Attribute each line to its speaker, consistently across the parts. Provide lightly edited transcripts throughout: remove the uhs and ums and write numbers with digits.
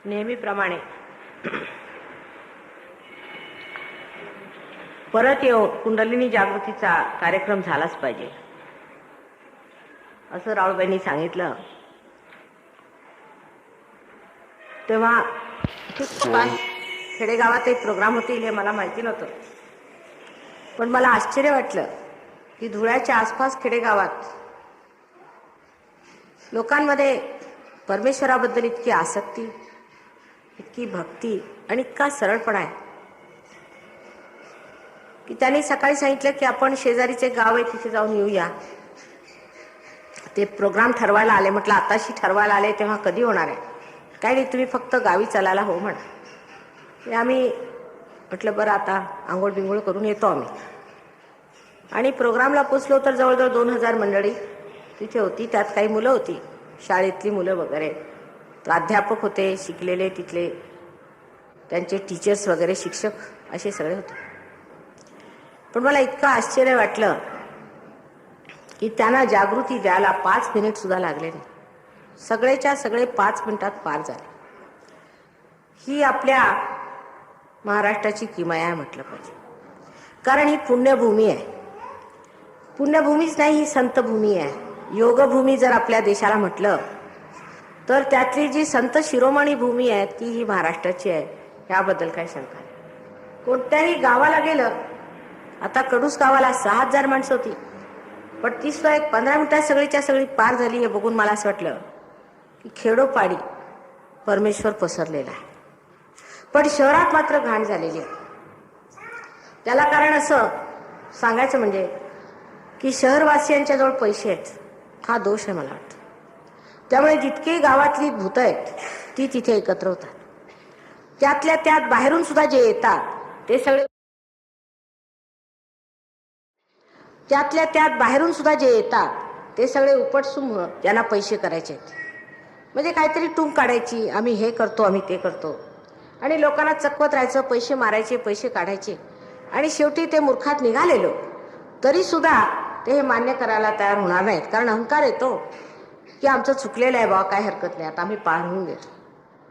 Speaker 1: नेहमीप्रमाणे परत येऊन कुंडलिनी जागृतीचा कार्यक्रम झालाच पाहिजे असं राऊळबाईंनी सांगितलं. तेव्हा खेडेगावात एक प्रोग्राम होतील हे मला माहिती नव्हतं, पण मला आश्चर्य वाटलं की धुळ्याच्या आसपास खेडेगावात लोकांमध्ये परमेश्वराबद्दल इतकी आसक्ती, इतकी भक्ती आणि इतका सरळपणा आहे की त्यांनी सकाळी सांगितलं की आपण शेजारीचे गाव आहे तिथे जाऊन येऊया. ते प्रोग्राम ठरवायला आले. म्हटलं आताशी ठरवायला आले तेव्हा कधी होणार आहे? काय नाही, तुम्ही फक्त गावी चालायला हो म्हणा. आम्ही म्हटलं बरं आता आंघोळ बिंघोळ करून येतो आम्ही. आणि प्रोग्रामला पोचलो तर जवळजवळ 2000 मंडळी तिथे होती. त्यात काही मुलं होती, शाळेतली मुलं वगैरे, प्राध्यापक होते शिकलेले तिथले, त्यांचे टीचर्स वगैरे, शिक्षक असे सगळे होते. पण मला इतकं आश्चर्य वाटलं की त्यांना जागृती द्यायला 5 मिनिट सुद्धा लागले नाही. सगळेच्या सगळे 5 मिनिटात पार झाले. ही आपल्या महाराष्ट्राची किमया आहे म्हटलं पाहिजे. कारण ही पुण्यभूमी आहे. पुण्यभूमीच नाही, ही संतभूमी आहे. योगभूमी जर आपल्या देशाला म्हटलं तर त्यातली जी संत शिरोमणी भूमी आहे ती ही महाराष्ट्राची आहे. याबद्दल काही शंका नाही. कोणत्याही गावाला गेलं, आता कडूस गावाला 6000 माणसं होती, पण ती सुद्धा एक 15 मिनिटात सगळीच्या सगळी पार झाली. हे बघून मला असं वाटलं की खेडोपाडी परमेश्वर पसरलेला आहे. पण शहरात मात्र घाण झालेली आहे. त्याला कारण असं सांगायचं म्हणजे की शहरवासियांच्या जवळ पैसे आहेत, हा दोष आहे मला वाटतं. त्यामुळे जितके गावातली भूत आहेत ती तिथे एकत्र होतात. त्यातल्या त्यात बाहेरून सुद्धा जे येतात ते सगळे, त्यातल्या त्यात बाहेरून सुद्धा जे येतात ते सगळे उपटसुंभ त्यांना पैसे करायचे आहेत. म्हणजे काहीतरी टूंक काढायची, आम्ही हे करतो आम्ही ते करतो, आणि लोकांना चकवत राहायचं, पैसे मारायचे, पैसे काढायचे. आणि शेवटी ते मूर्खात निघालेलो तरी सुद्धा ते हे मान्य करायला तयार होणार नाहीत. कारण अहंकार येतो की आमचं चुकलेलं आहे बाबा, काय हरकत नाही, आता आम्ही पार होऊन घेतो.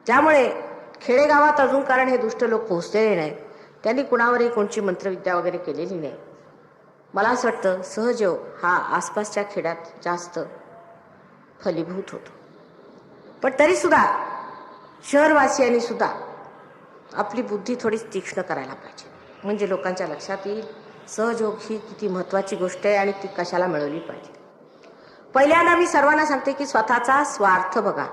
Speaker 1: त्यामुळे खेडेगावात अजून कारण हे दुष्ट लोक पोहोचलेले नाहीत. त्यांनी कुणावरही कोणची मंत्रविद्या वगैरे केलेली नाही. मला असं वाटतं सहजयोग हा आसपासच्या खेड्यात जास्त फलीभूत होतो. पण तरी सुद्धा शहरवासियांनी सुद्धा आपली बुद्धी थोडी तीक्ष्ण करायला पाहिजे, म्हणजे लोकांच्या लक्षात येईल सहजयोग ही किती महत्त्वाची गोष्ट आहे आणि ती कशाला मिळवली पाहिजे. पहिल्यांदा मी सर्वांना सांगते की स्वतःचा स्वार्थ बघा.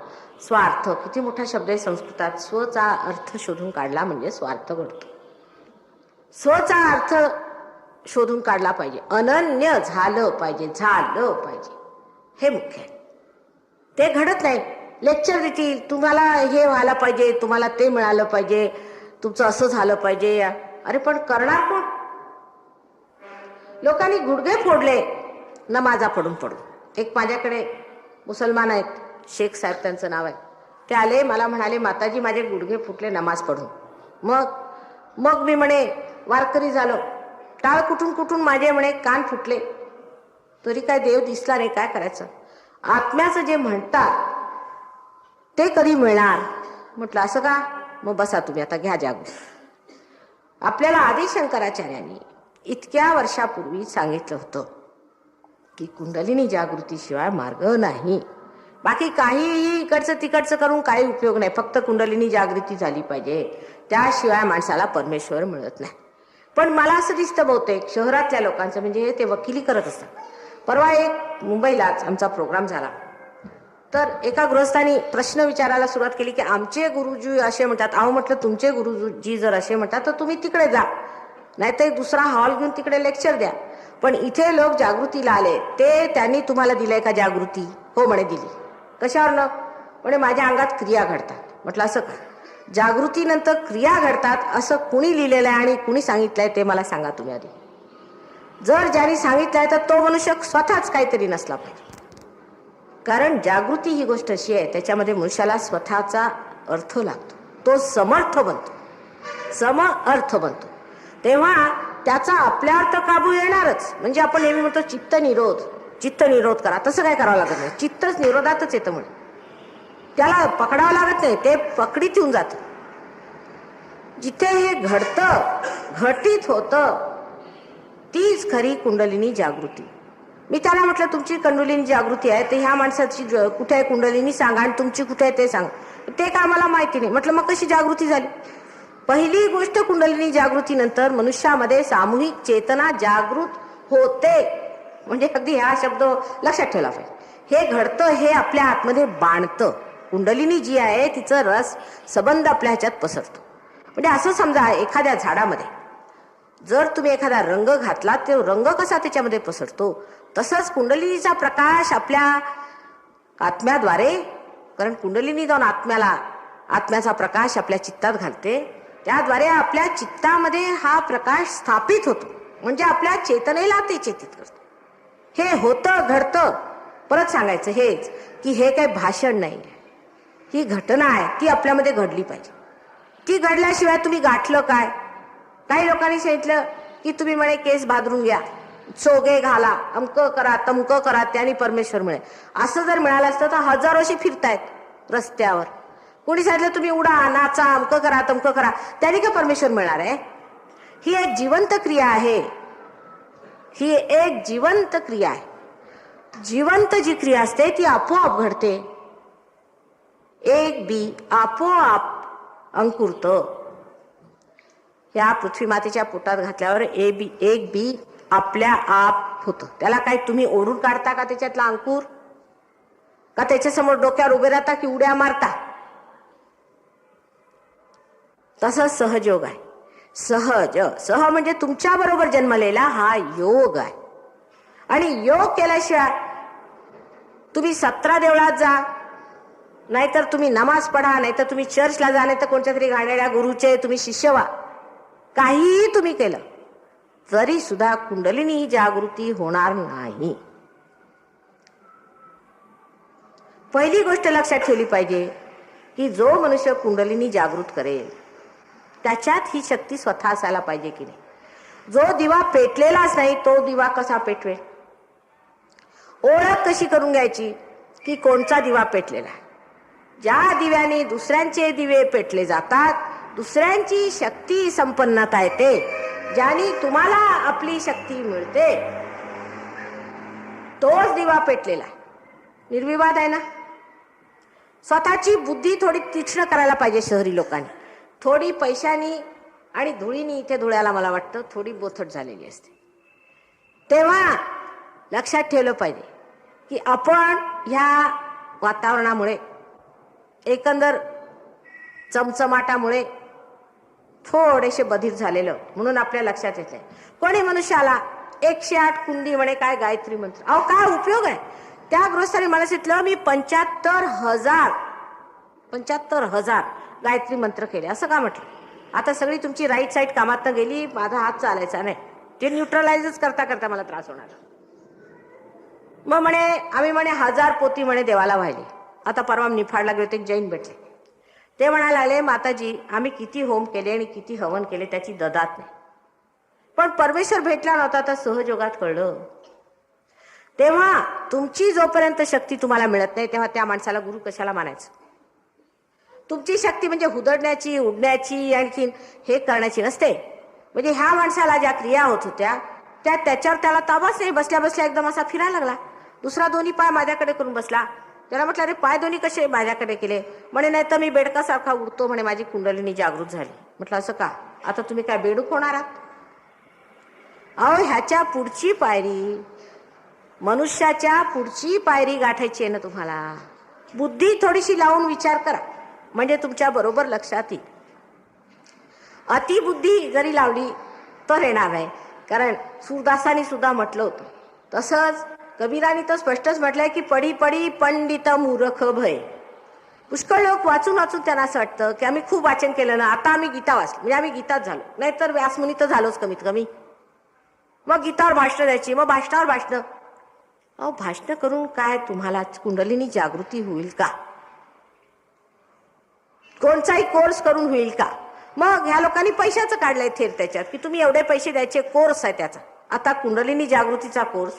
Speaker 1: स्वार्थ किती मोठा शब्द आहे संस्कृतात. स्वचा अर्थ शोधून काढला म्हणजे स्वार्थ घडतो. स्वचा अर्थ शोधून काढला पाहिजे, अनन्य झालं पाहिजे, झालं पाहिजे, हे मुख्य आहे. ते घडत नाही. लेक्चर देतील, तुम्हाला हे व्हायला पाहिजे, तुम्हाला ते मिळालं पाहिजे, तुमचं असं झालं पाहिजे. अरे पण करणार कोण? लोकांनी गुडघे फोडले नमाजा पडून पडून. एक माझ्याकडे मुसलमान आहेत, शेख साहेब त्यांचं नाव आहे. ते आले, मला म्हणाले माताजी माझे गुडघे फुटले नमाज पडून. मग मी म्हणे वारकरी झालो. टाळ कुठून कुठून माझे म्हणे कान फुटले, तरी काय देव दिसला नाही, काय करायचं? आत्म्याचं जे म्हणतात ते कधी मिळणार? म्हटलं असं का? मग बसा तुम्ही आता, घ्या जागू. आपल्याला आदी शंकराचार्यांनी इतक्या वर्षापूर्वी सांगितलं होतं की कुंडलिनी जागृतीशिवाय मार्ग नाही. बाकी काहीही इकडचं तिकडचं करून काही उपयोग नाही. फक्त कुंडलिनी जागृती झाली पाहिजे, त्याशिवाय माणसाला परमेश्वर मिळत नाही. पण मला असं दिसतं बहुतेक शहरातल्या लोकांचं, म्हणजे ते वकिली करत असतात. परवा एक मुंबईलाच आमचा प्रोग्राम झाला, तर एका गृहस्थानी प्रश्न विचारायला सुरुवात केली की आमचे गुरुजी असे म्हणतात. अहो म्हटलं तुमचे गुरुजी जर असे म्हणतात तर तुम्ही तिकडे जा, नाहीतर एक दुसरा हॉल घेऊन तिकडे लेक्चर द्या. पण इथे लोक जागृतीला आले, ते त्यांनी तुम्हाला दिलंय का जागृती? हो म्हणे दिली. कशावरनं? म्हणे माझ्या अंगात क्रिया घडतात. म्हटलं असं का? जागृतीनंतर क्रिया घडतात असं कुणी लिहिलेलं आहे आणि कुणी सांगितलंय ते मला सांगा तुम्ही आधी. जर ज्यांनी सांगितलंय तर तो मनुष्य स्वतःच काहीतरी नसला पाहिजे. कारण जागृती ही गोष्ट अशी आहे, त्याच्यामध्ये मनुष्याला स्वतःचा अर्थ लागतो, तो समर्थ बनतो, सम अर्थ बनतो. तेव्हा त्याचा आपल्यावर तर काबू येणारच. म्हणजे आपण नेहमी म्हणतो चित्त निरोध करा, तसं काय करावं लागत नाही. चित्तच निरोधातच येतं. म्हणजे त्याला पकडावं लागत नाही, ते पकडीत येऊन जात. जिथे हे घडतं, घटित होतं, तीच खरी कुंडलिनी जागृती. मी त्याला म्हटलं तुमची कुंडलिनी जागृती आहे, तर ह्या माणसाची कुठे आहे कुंडलिनी सांगा आणि तुमची कुठे आहे ते सांगा. ते काय मला माहिती नाही. म्हटलं मग कशी जागृती झाली? पहिली गोष्ट कुंडलिनी जागृतीनंतर मनुष्यामध्ये सामूहिक चेतना जागृत होते. म्हणजे अगदी हा शब्द लक्षात ठेवला पाहिजे. हे घडतं, हे आपल्या आतमध्ये बाणतं. कुंडलिनी जी आहे तिचं रस संबंध आपल्या ह्याच्यात पसरतो. म्हणजे असं समजा एखाद्या झाडामध्ये जर तुम्ही एखादा रंग घातला, तो रंग कसा त्याच्यामध्ये पसरतो, तसंच कुंडलिनीचा प्रकाश आपल्या आत्म्याद्वारे, कारण कुंडलिनी जाऊन आत्म्याचा प्रकाश आपल्या चित्तात घालते, त्याद्वारे आपल्या चित्तामध्ये हा प्रकाश स्थापित होतो. म्हणजे आपल्या चेतनेला ते चेतित करतो. हे होतं, घडतं. परत सांगायचं हेच की हे काही भाषण नाही, ही घटना आहे, ती आपल्यामध्ये घडली पाहिजे. ती घडल्याशिवाय तुम्ही गाठलं काय? काही लोकांनी सांगितलं की तुम्ही म्हणे केस भादरून घ्या, सोगे घाला, अमक करा, तमक करा, त्याने परमेश्वर मिळेल. असं जर मिळालं असतं तर हजारोशी फिरतायत रस्त्यावर. कोणी सांगितलं तुम्ही उडा, नाचा, अमक करा, तमक करा, त्याने का परमेश्वर मिळणार आहे? ही एक जिवंत क्रिया आहे. ही एक जिवंत क्रिया आहे. जिवंत जी क्रिया असते ती आपोआप घडते. एक बी आपोआप अंकुरत. या पृथ्वी मातेच्या पोटात घातल्यावर एक बी आपल्या आप होतं. त्याला काय तुम्ही ओढून काढता का त्याच्यातला अंकुर? का त्याच्यासमोर डोक्यावर उभे राहता की उड्या मारता? तसंच सहजयोग आहे. सह म्हणजे तुमच्या बरोबर जन्मलेला हा योग आहे. आणि योग केल्याशिवाय तुम्ही 17 देवळात जा, नाहीतर तुम्ही नमाज पढा, नाहीतर तुम्ही चर्चला जा, नाहीतर कोणत्या तरी गाण्याड्या गुरुचे तुम्ही शिष्य व्हा, काहीही तुम्ही केलं तरी सुद्धा कुंडलिनी जागृती होणार नाही. पहिली गोष्ट लक्षात ठेवली पाहिजे की जो मनुष्य कुंडलिनी जागृत करेल त्याच्यात ही शक्ती स्वतः असायला पाहिजे की नाही. जो दिवा पेटलेलाच नाही तो दिवा कसा पेटवेल? ओळख कशी करून घ्यायची की कोणचा दिवा पेटलेला आहे? ज्या दिव्याने दुसऱ्यांचे दिवे पेटले जातात, दुसऱ्यांची शक्ती संपन्नता येते, ज्याने तुम्हाला आपली शक्ती मिळते, तोच दिवा पेटलेला आहे. निर्विवाद आहे ना. स्वतःची बुद्धी थोडी तीक्ष्ण करायला पाहिजे शहरी लोकांनी. थोडी पैशानी आणि धुळीनी, इथे धुळ्याला मला वाटतं थोडी बोथट झालेली असते. तेव्हा लक्षात ठेवलं पाहिजे की आपण ह्या वातावरणामुळे, एकंदर चमचमाटामुळे थोडेसे बधीर झालेलं म्हणून आपल्या लक्षात येत नाही. कोणी मनुष्याला 108 कुंडी म्हणे काय गायत्री मंत्र, अहो काय उपयोग आहे? त्या गृहस्थाने मला सांगितलं मी 75,000 गायत्री मंत्र केले. असं का म्हटलं? आता सगळी तुमची राईट साईड कामातनं गेली, माझा हात चालायचा नाही, ते न्यूट्रलाइजच करता करता मला त्रास होणार. मग म्हणे आम्ही म्हणे 1000 पोती म्हणे देवाला वाहिले. आता परवा निफाडला गेलो, एक जैन भेटले. ते म्हणायला लागले माताजी आम्ही किती होम केले आणि किती हवन केले त्याची ददात नाही, पण परमेश्वर भेटला नव्हता तर सहजोगात कळलं. तेव्हा तुमची जोपर्यंत शक्ती तुम्हाला मिळत नाही तेव्हा त्या माणसाला गुरु कशाला मानायचं? तुमची शक्ती म्हणजे हुदडण्याची, उडण्याची, आणखीन हे करण्याची नसते. म्हणजे ह्या माणसाला ज्या क्रिया होत होत्या त्याच्यावर त्याला ताबाच नाही. बसल्या बसल्या एकदम असा फिरायला लागला. दुसरा दोन्ही पाय माझ्याकडे करून बसला. त्याला म्हटलं अरे पाय दोन्ही कसे माझ्याकडे केले? म्हणे नाही तर मी बेडकासारखा उडतो म्हणे, माझी कुंडलिनी जागृत झाली. म्हटलं असं का? आता तुम्ही काय बेडूक होणार आहात? अहो ह्याच्या पुढची पायरी, मनुष्याच्या पुढची पायरी गाठायची आहे ना तुम्हाला. बुद्धी थोडीशी लावून विचार करा म्हणजे तुमच्या बरोबर लक्षात येईल. अतिबुद्धी जरी लावली तर येणार नाही. कारण सूरदासांनी सुद्धा म्हटलं होतं, तसंच कबीरांनी तर स्पष्टच म्हटलंय की पडी पडी पंडित मूर्ख भय. पुष्कळ लोक वाचून वाचून त्यांना असं वाटतं की आम्ही खूप वाचन केलं ना, आता आम्ही गीता वाचली म्हणजे आम्ही गीताच झालो, नाहीतर व्यासमुनी तर झालोच कमीत कमी. मग गीतावर भाषणं द्यायची, मग भाषणावर भाषणं. अहो भाषणं करून काय तुम्हाला कुंडलिनी जागृती होईल का? कोणताही कोर्स करून होईल का? मग ह्या लोकांनी पैशाचं काढलंय थेर त्याच्यात की तुम्ही एवढे पैसे द्यायचे, कोर्स आहे त्याचा. आता कुंडलिनी जागृतीचा कोर्स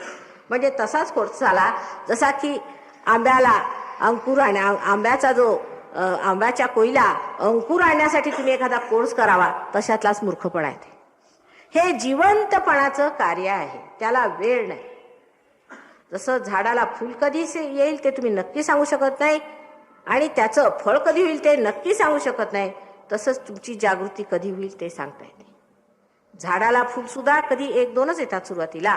Speaker 1: म्हणजे तसाच कोर्स झाला जसा की आंब्याला अंकुर आंब्याचा जो आंब्याच्या कोयला अंकुर आणण्यासाठी तुम्ही एखादा कोर्स करावा, तशातलाच मूर्खपणा आहे. हे जिवंतपणाचं कार्य आहे, त्याला वेळ नाही. जसं झाडाला फुल कधी येईल ते तुम्ही नक्की सांगू शकत नाही आणि त्याचं फळ कधी होईल ते नक्की सांगू शकत नाही, तसंच तुमची जागृती कधी होईल ते सांगता येते. झाडाला फुल सुद्धा कधी 1-2च येतात सुरुवातीला,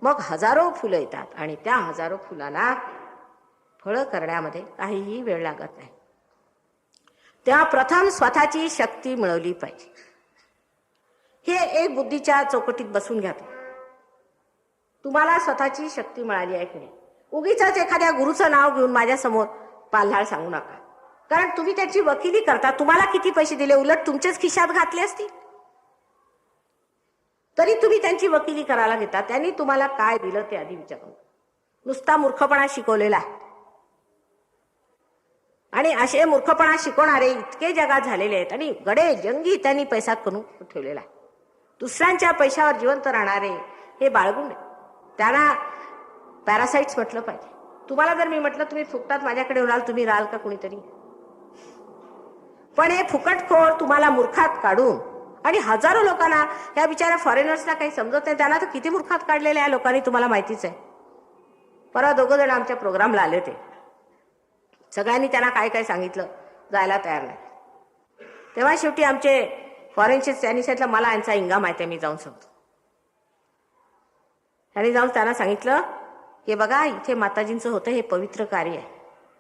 Speaker 1: मग हजारो फुलं येतात आणि त्या हजारो फुलांना फळं करण्यामध्ये काहीही वेळ लागत नाही. तेव्हा प्रथम स्वतःची शक्ती मिळवली पाहिजे. हे एक बुद्धीच्या चौकटीत बसून घ्या. तुम्हाला स्वतःची शक्ती मिळाली आहे की नाही. उगीच एखाद्या गुरुचं नाव घेऊन माझ्यासमोर पाल्हाळ सांगू नका, कारण तुम्ही त्याची वकिली करता. तुम्हाला किती पैसे दिले, उलट तुमच्याच खिशात घातले असतील, तरी तुम्ही त्यांची वकिली करायला घेता. त्यांनी तुम्हाला काय दिलं ते आधी विचारून. नुसता मूर्खपणा शिकवलेला आहे आणि असे मूर्खपणा शिकवणारे इतके जगात झालेले आहेत आणि गडे जंगी त्यांनी पैसा करून ठेवलेला आहे. दुसऱ्यांच्या पैशावर जिवंत राहणारे हे बाळगुण आहे. त्यांना पॅरासाइट्स म्हटलं पाहिजे. तुम्हाला जर मी म्हटलं तुम्ही फुकटात माझ्याकडे उराल, तुम्ही राहाल का कुणीतरी? पण हे फुकटखोर तुम्हाला मूर्खात काढून, आणि हजारो लोकांना, या बिचाऱ्या फॉरेनर्सना काही समजत नाही, त्यांना तर किती मूर्खात काढलेल्या या लोकांनी तुम्हाला माहितीच आहे. परवा 2 जण आमच्या प्रोग्रामला आले होते. सगळ्यांनी त्यांना काय काय सांगितलं, जायला तयार नाही. तेव्हा शेवटी आमचे फॉरेनचे त्यांनी सांगितलं, मला यांचा इंगा माहिती आहे, मी जाऊन सांगतो. त्यांनी जाऊन त्यांना सांगितलं की बघा, इथे माताजींचं होतं हे पवित्र कार्य आहे,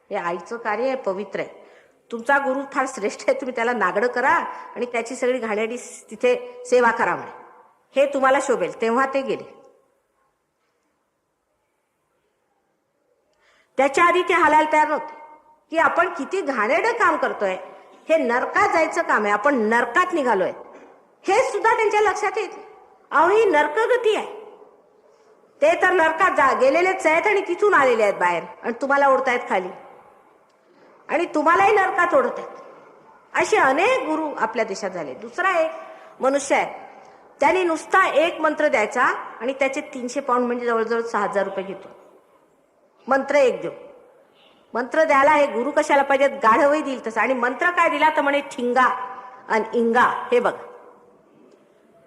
Speaker 1: हे आईचं कार्य आहे, पवित्र आहे. तुमचा गुरु फार श्रेष्ठ आहे, तुम्ही त्याला नागडं करा आणि त्याची सगळी घाणेरडी तिथे सेवा करा म्हणे, हे तुम्हाला शोभेल. तेव्हा ते गेले. त्याच्या आधी ते हालायला तयार नव्हते की आपण किती घाणेरडं काम करतोय, हे नरकात जायचं काम आहे, आपण नरकात निघालोय, हे सुद्धा त्यांच्या लक्षात येत. अहो, ही नरकगती आहे. ते तर नरकात गेलेलेच आहेत आणि तिथून आलेले आहेत बाहेर आणि तुम्हाला ओढतायत खाली आणि तुम्हालाही नरकात ओढत आहेत. असे अनेक गुरु आपल्या देशात झाले. दुसरा एक मनुष्य आहे, त्याने नुसता एक मंत्र द्यायचा आणि त्याचे 300 पाऊंड म्हणजे जवळजवळ 6,000 रुपये घेतो. मंत्र एक देऊ. मंत्र द्यायला हे गुरु कशाला पाहिजेत, गाढवही देईल तसं. आणि मंत्र काय दिला तर म्हणे ठिंगा आणि इंगा, हे बघा.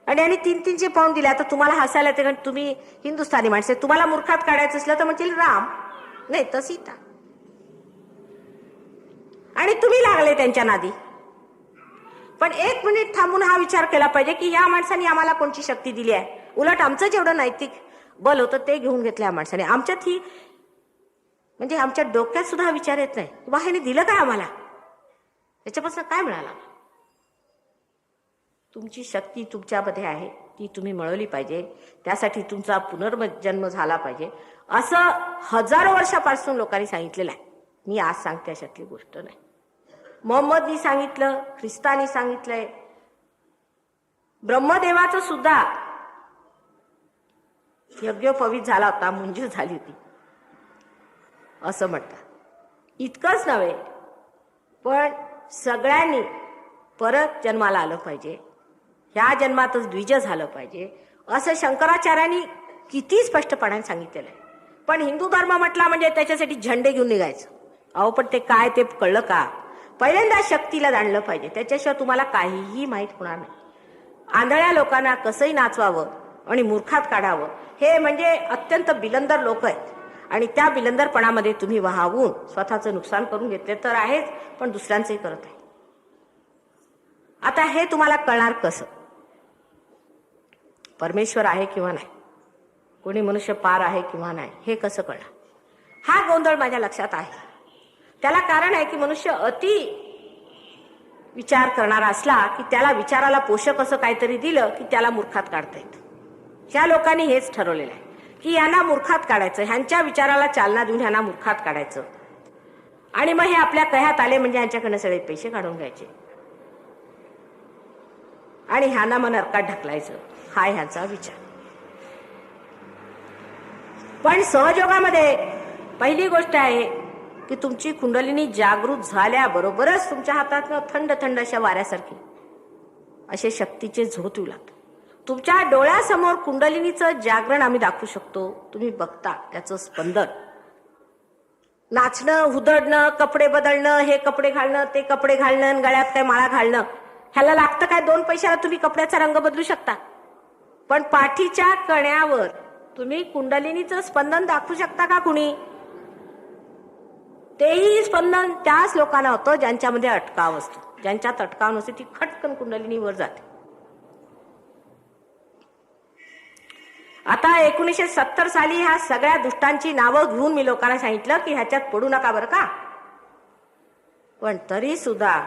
Speaker 1: आणि 300 पाऊंड दिला. तर तुम्हाला हसायला येते, कारण तुम्ही हिंदुस्थानी माणसे. तुम्हाला मूर्खात काढायचं असलं तर म्हणतील राम, नाही तर सीता. आणि तुम्ही लागले त्यांच्या नादी. पण 1 मिनिट थांबून हा विचार केला पाहिजे की या माणसाने आम्हाला कोणती शक्ती दिली आहे. उलट आमचं जेवढं नैतिक बल होतं ते घेऊन घेतलं या माणसाने. आमच्यात ही म्हणजे आमच्या डोक्यात सुद्धा विचार येत नाही की बा ह्याने दिलं काय आम्हाला, याच्यापासून काय मिळालं. तुमची शक्ती तुमच्यामध्ये आहे, ती तुम्ही मिळवली पाहिजे. त्यासाठी तुमचा पुनर्जन्म झाला पाहिजे, असं हजारो वर्षापासून लोकांनी सांगितलेलं आहे. मी आज सांगते अशातली गोष्ट नाही. मोहम्मदनी सांगितलं, ख्रिस्तानी सांगितलंय, ब्रह्मदेवाचं सुद्धा यज्ञोपवीत झाला होता, मंजूर झाली होती असं म्हणतात. इतकंच नव्हे, पण सगळ्यांनी परत जन्माला आलं पाहिजे, ह्या जन्मातच द्विज झालं पाहिजे, असं शंकराचार्यांनी किती स्पष्टपणाने सांगितलेलं आहे. पण हिंदू धर्म म्हटला म्हणजे त्याच्यासाठी झेंडे घेऊन निघायचं. अहो, पण ते काय ते कळलं का? पहिल्यांदा शक्तीला जाणलं पाहिजे, त्याच्याशिवाय तुम्हाला काहीही माहीत होणार नाही. आंधळ्या लोकांना कसंही नाचवावं आणि मूर्खात काढावं, हे म्हणजे अत्यंत बिलंदर लोक आहेत. आणि त्या बिलंदरपणामध्ये तुम्ही वाहून स्वतःचं नुकसान करून घेतले तर आहेच, पण दुसऱ्यांचंही करत आहे. आता हे तुम्हाला कळणार कसं? परमेश्वर आहे किंवा नाही, कोणी मनुष्य पार आहे किंवा नाही, हे कसं कळणार? हा गोंधळ माझ्या लक्षात आहे. त्याला कारण आहे की मनुष्य अति विचार करणारा असला की त्याला विचाराला पोषक असं काहीतरी दिलं की त्याला मूर्खात काढता येतं. ह्या लोकांनी हेच ठरवलेलं आहे की यांना मूर्खात काढायचं, ह्यांच्या विचाराला चालना देऊन ह्यांना मूर्खात काढायचं आणि मग हे आपल्या कह्यात आले म्हणजे ह्यांच्याकडनं सगळे पैसे काढून घ्यायचे आणि ह्यांना मग नरकात ढकलायचं, हा ह्यांचा विचार. पण सहयोगामध्ये पहिली गोष्ट आहे की तुमची कुंडलिनी जागृत झाल्याबरोबरच तुमच्या हातात थंड थंड अशा वाऱ्यासारखी असे शक्तीचे झोत येऊ लागतात. तुमच्या डोळ्यासमोर कुंडलिनीचं जागरण आम्ही दाखवू शकतो. तुम्ही बघता त्याचं स्पंदन. नाचणं, हुदडणं, कपडे बदलणं, हे कपडे घालणं, ते कपडे घालणं, गळ्यात काय माळा घालणं, ह्याला लागतं काय? 2 पैशाला तुम्ही कपड्याचा रंग बदलू शकता. पण पाठीच्या कण्यावर तुम्ही कुंडलिनीचं स्पंदन दाखवू शकता का कुणी? तेही स्पंदन त्याच लोकांना होतं ज्यांच्यामध्ये अटकाव असतो. ज्यांच्यात अटकाव नसते ती खटकन कुंडलिनी वर जाते. आता 1970 साली ह्या सगळ्या दुष्टांची नावं घेऊन मी लोकांना सांगितलं की ह्याच्यात पडू नका बरं का. पण तरी सुद्धा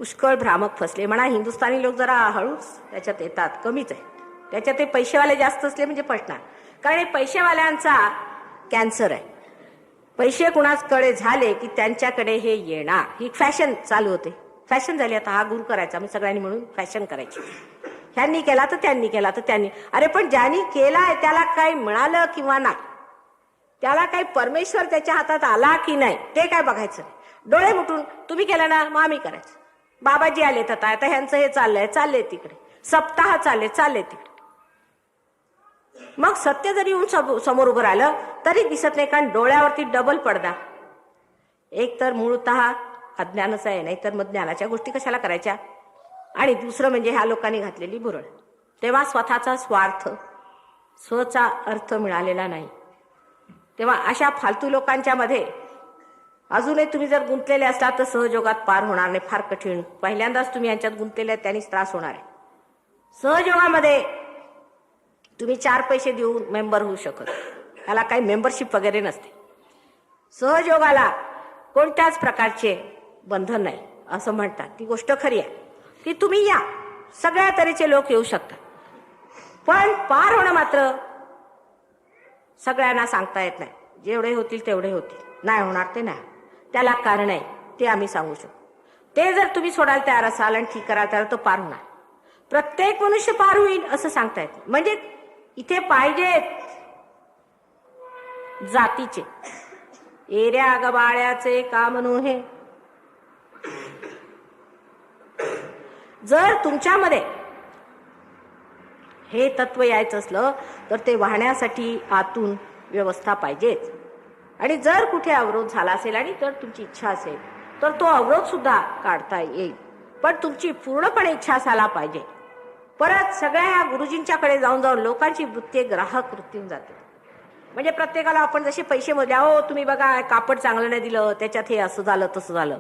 Speaker 1: पुष्कळ भ्रामक फसले. म्हणा हिंदुस्थानी लोक जरा हळूच त्याच्यात येतात, कमीच आहे. त्याच्यात ते पैसेवाले जास्त असले म्हणजे पटणार. कारण हे पैसेवाल्यांचा कॅन्सर आहे. पैसे कुणाकडे झाले की त्यांच्याकडे हे येणार. ही फॅशन चालू होते. फॅशन झाली आता. हा गुरु करायचा, मी सगळ्यांनी म्हणून फॅशन करायची. ह्यांनी केला तर त्यांनी केला तर त्यांनी. अरे पण ज्यांनी केलाय त्याला काही मिळालं किंवा नाही, त्याला काही परमेश्वर त्याच्या हातात आला की नाही ते काय बघायचं नाही. डोळे मिटून तुम्ही केलं ना मग आम्ही करायचं. बाबाजी आले तर आता ह्यांचं हे चाललंय तिकडे, सप्ताह चालले तिकडे. मग सत्य जरी येऊन समोर उभं राहिलं तरी दिसत नाही, कारण डोळ्यावरती डबल पडदा. एक तर मूळतः अज्ञानच आहे, नाहीतर मग ज्ञानाच्या गोष्टी कशाला करायच्या. आणि दुसरं म्हणजे ह्या लोकांनी घातलेली भुरळ. तेव्हा स्वतःचा स्वार्थ, स्वचा अर्थ मिळालेला नाही. तेव्हा अशा फालतू लोकांच्या मध्ये अजूनही तुम्ही जर गुंतलेले असला तर सहयोगात पार होणार नाही. फार कठीण. पहिल्यांदाच तुम्ही यांच्यात गुंतलेले आहेत त्यांनीच त्रास होणार आहे. सहयोगामध्ये तुम्ही 4 पैसे देऊन मेंबर होऊ शकत. याला काही मेंबरशिप वगैरे नसते. सहयोगाला कोणत्याच प्रकारचे बंधन नाही असं म्हणतात. ती गोष्ट खरी आहे की तुम्ही या, सगळ्या तऱ्हेचे लोक येऊ शकतात. पण पार होणं मात्र सगळ्यांना सांगता येत नाही. जेवढे होतील तेवढे होतील, नाही होणार ते नाही. त्याला कारण आहे ते आम्ही सांगू शकतो. ते जर तुम्ही सोडायला तयार असाल आणि ठीक करायला तयार तो पार होणार. प्रत्येक मनुष्य पार होईल असं सांगता येत. म्हणजे इथे पाहिजेत जातीचे. एऱ्या गबाळ्याचे काम नोहे. जर तुमच्यामध्ये हे तत्व यायचं असलं तर ते वाहण्यासाठी आतून व्यवस्था पाहिजेच. आणि जर कुठे अवरोध झाला असेल आणि जर तुमची इच्छा असेल तर तो अवरोध सुद्धा काढता येईल. पण तुमची पूर्णपणे इच्छा असायला पाहिजे. परत सगळ्या ह्या गुरुजींच्याकडे जाऊन लोकांची वृत्ती ग्राहक वृत्ती होऊन जाते. म्हणजे प्रत्येकाला आपण जसे पैसे मोजले, हो तुम्ही बघा कापड चांगलं नाही दिलं, त्याच्यात हे असं झालं तसं झालं.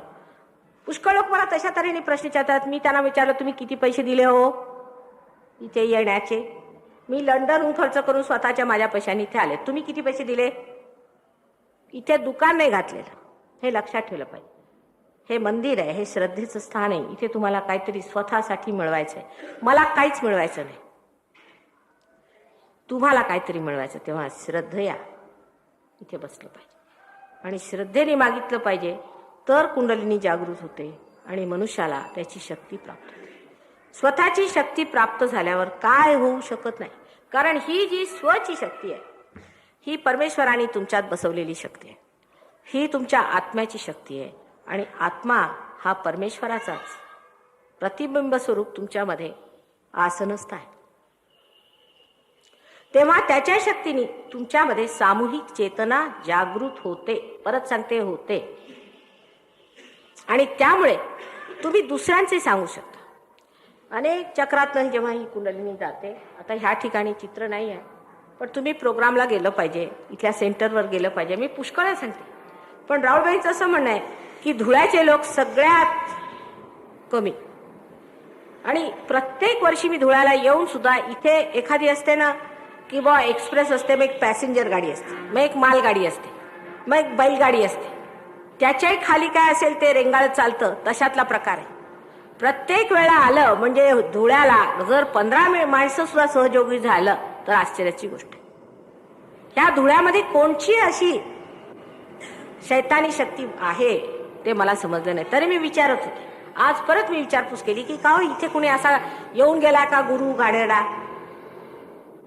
Speaker 1: पुष्कळ लोक मला तशा तऱ्हेने प्रश्न विचारतात. मी त्यांना विचारलं तुम्ही किती पैसे दिले हो इथे येण्याचे? मी लंडनहून खर्च करून स्वतःच्या माझ्या पैशांनी इथे आले. तुम्ही किती पैसे दिले? इथे दुकान नाही घातलेलं, हे लक्षात ठेवलं पाहिजे. हे मंदिर आहे, हे श्रद्धेचं स्थान आहे. इथे तुम्हाला काहीतरी स्वतःसाठी मिळवायचं आहे. मला काहीच मिळवायचं नाही, तुम्हाला काहीतरी मिळवायचं. तेव्हा श्रद्धया इथे बसलं पाहिजे आणि श्रद्धेने मागितलं पाहिजे तर कुंडलिनी जागृत होते आणि मनुष्याला त्याची शक्ती प्राप्त होते. स्वतःची शक्ती प्राप्त झाल्यावर काय होऊ शकत नाही. कारण ही जी स्वची शक्ती आहे ही परमेश्वराने तुमच्यात बसवलेली शक्ती आहे. ही तुमच्या आत्म्याची शक्ती आहे आणि आत्मा हा परमेश्वराचाच प्रतिबिंब स्वरूप तुमच्यामध्ये आसनस्थ आहे. तेव्हा त्याच्या शक्तीने तुमच्यामध्ये सामूहिक चेतना जागृत होते. परत सांगते, होते. आणि त्यामुळे तुम्ही दुसऱ्यांचे सांगू शकता. अनेक चक्रातनं जेव्हा ही कुंडलिनी जाते, आता ह्या ठिकाणी चित्र नाही आहे पण तुम्ही प्रोग्रामला गेलं पाहिजे, इथल्या सेंटरवर गेलं पाहिजे. मी पुष्कळ सांगते. पण राहुलबाईंचं असं म्हणणं आहे की धुळ्याचे लोक सगळ्यात कमी. आणि प्रत्येक वर्षी मी धुळ्याला येऊन सुद्धा इथे एखादी असते ना की बा एक्सप्रेस असते, मग एक पॅसेंजर गाडी असते, मग एक मालगाडी असते, मग एक बैलगाडी असते. त्याच्याही खाली काय असेल ते रेंगाळत चालतं, तशातला प्रकार आहे. प्रत्येक वेळा आलं म्हणजे धुळ्याला जर 15 माणसं सुद्धा सहयोगी झालं तर आश्चर्याची गोष्ट आहे. ह्या धुळ्यामध्ये कोणची अशी शैतानी शक्ती आहे ते मला समजलं नाही. तरी मी विचारत होते. आज परत मी विचारपूस केली की का इथे कुणी असा येऊन गेला का गुरु गाडेडा.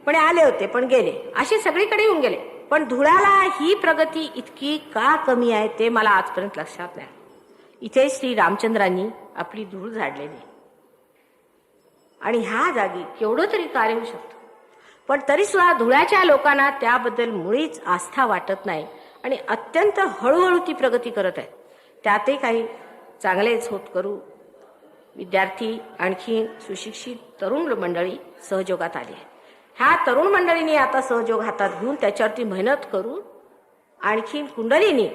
Speaker 1: पण आले होते पण गेले, असे सगळीकडे येऊन गेले. पण धुळ्याला ही प्रगती इतकी का कमी आहे ते मला आजपर्यंत लक्षात नाही. इथे श्री रामचंद्रांनी आपली धूळ झाडलेली आणि ह्या जागी केवढं तरी कार्य होऊ शकतं. पण तरी सुद्धा धुळ्याच्या लोकांना त्याबद्दल मुळीच आस्था वाटत नाही आणि अत्यंत हळूहळू ती प्रगती करत आहे. त्यातही काही चांगलेच होत करू विद्यार्थी आणखी सुशिक्षित तरुण मंडळी सहयोगात आली आहे. ह्या तरुण मंडळींनी आता सहयोग हातात घेऊन त्याच्यावरती मेहनत करून आणखी कुंडलीनी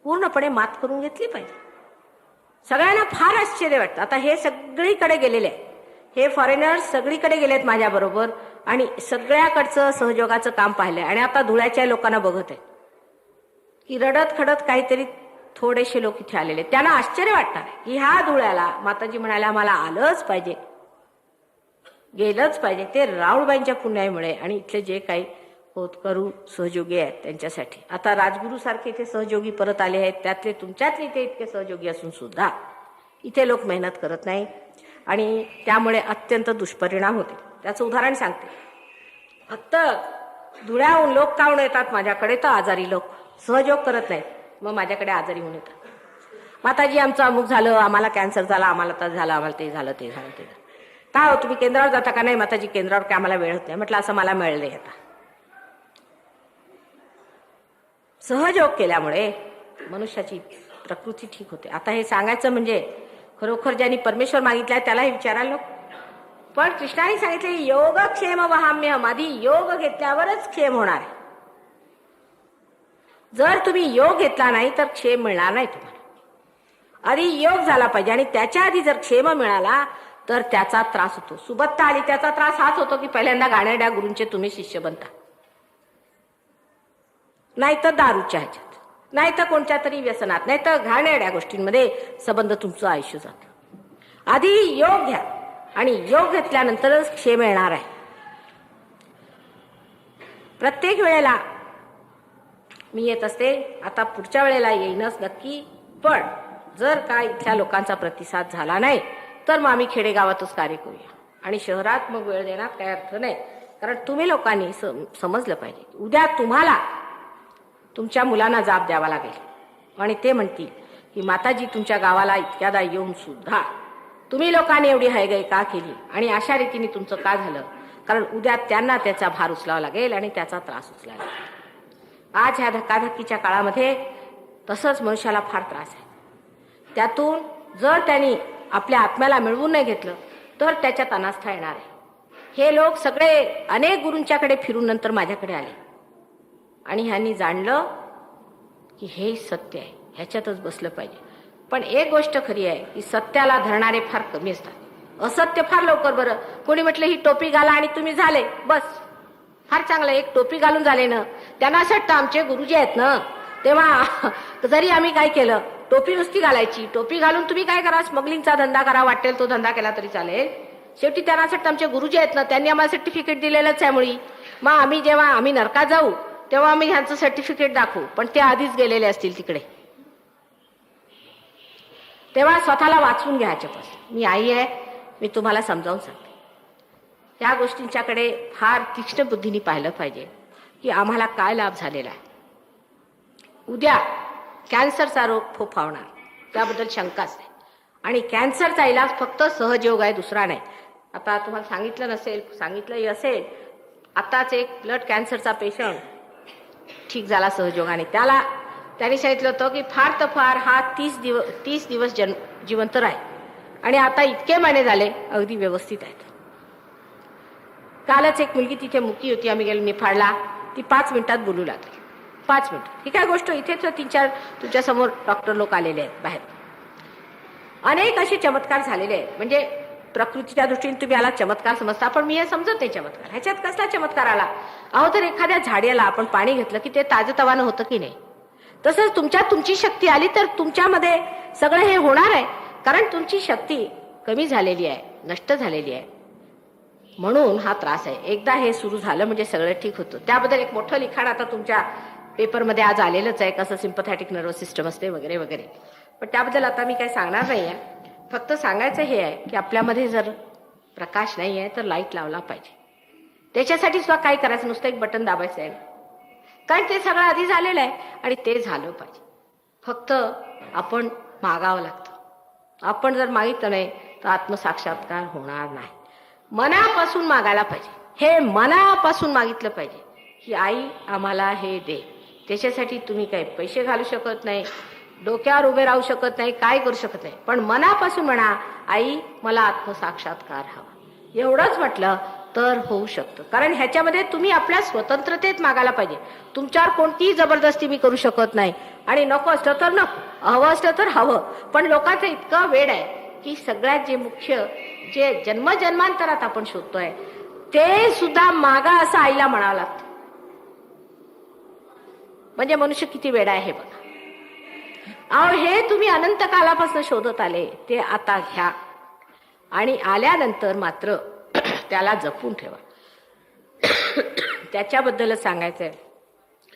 Speaker 1: पूर्णपणे मात करून घेतली पाहिजे. सगळ्यांना फार आश्चर्य वाटतं. आता हे सगळीकडे गेलेले आहे, हे फॉरेनर्स सगळीकडे गेलेत माझ्याबरोबर आणि सगळ्याकडचं सहयोगाचं काम पाहिलंय. आणि आता धुळ्याच्या लोकांना बघत आहे की रडत खडत काहीतरी थोडेसे लोक इथे आलेले. त्यांना आश्चर्य वाटणार की ह्या धुळ्याला माताजी म्हणाल्या आम्हाला आलंच पाहिजे, गेलंच पाहिजे. ते राऊळबाईंच्या पुण्यामुळे आणि इथले जे काही होतकरू सहयोगी आहेत त्यांच्यासाठी. आता राजगुरू सारखे इथे सहयोगी परत आले आहेत, त्यातले तुमच्यातले इथे इतके सहयोगी असून सुद्धा इथे लोक मेहनत करत नाही आणि त्यामुळे अत्यंत दुष्परिणाम होते. त्याचं उदाहरण सांगते. फक्त धुळ्याहून लोक काऊन येतात माझ्याकडे, तर आजारी लोक सहयोग करत नाहीत, मग माझ्याकडे आजारी होऊन येतात. माताजी आमचं अमुक झालं, आम्हाला कॅन्सर झाला, आम्हाला तर झालं, आम्हाला ते झालं, ते झालं, ते झालं. काय हो तुम्ही केंद्रावर जाता का? नाही माताजी केंद्रावर काय आम्हाला वेळ होत नाही. म्हटलं असं मला मिळालं नाही. आता सहयोग केल्यामुळे मनुष्याची प्रकृती ठीक होते. आता हे सांगायचं म्हणजे खरोखर ज्यांनी परमेश्वर मागितलाय त्यालाही विचारायला नको. पण कृष्णाने सांगितले योगक्षेम वहाम्यहम, आधी योग घेतल्यावरच क्षेम होणार आहे. जर तुम्ही योग घेतला नाही तर क्षेम मिळणार नाही तुम्हाला. आधी योग झाला पाहिजे आणि त्याच्या आधी जर क्षेम मिळाला तर त्याचा त्रास होतो. सुबत्ता आली त्याचा त्रास हाच होतो की पहिल्यांदा गाणेड्या गुरूंचे तुम्ही शिष्य बनता, नाही तर दारूच्या ह्याच्यात, नाही तर कोणत्या तरी व्यसनात, नाही तर घाणेरड्या गोष्टींमध्ये संबंध तुमचं आयुष्य जातं. आधी योग घ्या आणि योग घेतल्यानंतरच क्षेम येणार आहे. प्रत्येक वेळेला मी येत असते, आता पुढच्या वेळेला येईनच नक्की. पण जर काय इथल्या लोकांचा प्रतिसाद झाला नाही तर मग आम्ही खेडेगावातच कार्य करूया आणि शहरात मग वेळ देण्यात काही अर्थ नाही. कारण तुम्ही लोकांनी समजलं पाहिजे उद्या तुम्हाला तुमच्या मुलांना जाब द्यावा लागेल आणि ते म्हणतील की माताजी तुमच्या गावाला इतक्यादा येऊन सुद्धा तुम्ही लोकांनी एवढी हायगाई का केली आणि अशा रीतीने तुमचं का झालं. कारण उद्या त्यांना त्याचा भार उचलावा लागेल आणि त्याचा त्रास उचलावा लागेल. आज ह्या धक्काधक्कीच्या काळामध्ये तसंच मनुष्याला फार त्रास आहे. त्यातून जर त्यांनी आपल्या आत्म्याला मिळवून नाही घेतलं तर त्याच्यात अनास्था येणार आहे. हे लोक सगळे अनेक गुरूंच्याकडे फिरून नंतर माझ्याकडे आले आणि ह्यांनी जाणलं की हे सत्य आहे, ह्याच्यातच बसलं पाहिजे. पण एक गोष्ट खरी आहे की सत्याला धरणारे फार कमी असतात, असत्य फार लवकर. बरं कोणी म्हटलं ही टोपी घाला आणि तुम्ही झाले बस, फार चांगलं. एक टोपी घालून झाले ना, त्यांना असं वाटतं आमचे गुरुजी आहेत ना, तेव्हा जरी आम्ही काय केलं, टोपी नुसती घालायची, टोपी घालून तुम्ही काय करा, स्मगलिंगचा धंदा करा, वाटेल तो धंदा केला तरी चालेल. शेवटी त्यांना असं वाटतं आमचे गुरुजी आहेत ना, त्यांनी आम्हाला सर्टिफिकेट दिलेलंच आहे. मुळी मग आम्ही जेव्हा आम्ही नरकात जाऊ तेव्हा आम्ही ह्यांचं सर्टिफिकेट दाखवू, पण ते आधीच गेलेले असतील तिकडे. तेव्हा स्वतःला वाचवून घ्यायच्यापासून मी आई आहे, मी तुम्हाला समजावून सांगते. त्या गोष्टींच्याकडे फार तीक्ष्ण बुद्धीने पाहिलं पाहिजे की आम्हाला काय लाभ झालेला आहे. उद्या कॅन्सरचा रोग फोफावणार त्याबद्दल शंकाच नाही आणि कॅन्सरचा इलाज फक्त सहजयोग आहे, दुसरा नाही. आता तुम्हाला सांगितलं नसेल, सांगितलंही असेल, आताच एक ब्लड कॅन्सरचा पेशंट ठीक झाला सहयोगाने. त्यांनी सांगितलं होतं की फार तर फार हा 30 दिवस जिवंत राहील आणि आता इतके महिने झाले अगदी व्यवस्थित आहेत. कालच एक मुलगी तिथे मुकी होती, आम्ही गेलो निफाडला, ती 5 मिनिटात बोलू लागली. 5 मिनिट ही काय गोष्ट, इथेच 3-4 तुमच्या समोर डॉक्टर लोक आलेले आहेत बाहेर. अनेक असे चमत्कार झालेले आहेत. म्हणजे प्रकृतीच्या दृष्टीने तुम्ही याला चमत्कार समजता, पण मी हे समजत नाही चमत्कार. ह्याच्यात कसला चमत्कार आला? अहो तर एखाद्या झाडाला आपण पाणी घेतलं की ते ताजतवानं होतं की नाही, तसंच तुमच्यात तुमची शक्ती आली तर तुमच्यामध्ये सगळं हे होणार आहे. कारण तुमची शक्ती कमी झालेली आहे, नष्ट झालेली आहे, म्हणून हा त्रास आहे. एकदा हे सुरू झालं म्हणजे सगळं ठीक होतं. त्याबद्दल एक मोठं लिखाण आता तुमच्या पेपरमध्ये आज आलेलंच आहे, कसं सिम्पथॅटिक नर्वस सिस्टम असते वगैरे वगैरे. पण त्याबद्दल आता मी काही सांगणार नाही आहे. फक्त सांगायचं हे आहे की आपल्यामध्ये जर प्रकाश नाही आहे तर लाईट लावला पाहिजे. त्याच्यासाठी सुद्धा काय करायचं, नुसतं एक बटन दाबायचं आहे, कारण ते सगळं आधी झालेलं आहे आणि ते झालं पाहिजे. फक्त आपण मागावं लागतं. आपण जर मागितलं नाही तर आत्मसाक्षात्कार होणार नाही. मनापासून मागायला पाहिजे. हे मनापासून मागितलं पाहिजे की आई आम्हाला हे दे, त्याच्यासाठी तुम्ही काही पैसे घालू शकत नाही, डोक्यावर उभे राहू शकत नाही, काय करू शकत नाही, पण मनापासून म्हणा, आई मला आत्मसाक्षात्कार हवा, एवढंच म्हटलं तर होऊ शकतं. कारण ह्याच्यामध्ये तुम्ही आपल्या स्वतंत्रतेत मागायला पाहिजे. तुमच्यावर कोणतीही जबरदस्ती मी करू शकत नाही, आणि नको असलं तर नको, हवं असलं तर हवं. पण लोकांचं इतकं वेड आहे की सगळ्यात जे मुख्य, जे जन्मजन्मांतरात आपण शोधतोय ते सुद्धा मागा असं आईला म्हणावं लागतं. म्हणजे मनुष्य किती वेडा आहे हे बघा. अहो, हे तुम्ही अनंत कालापासून शोधत आले, ते आता घ्या, आणि आल्यानंतर मात्र त्याला जपून ठेवा. त्याच्याबद्दलच सांगायचं आहे.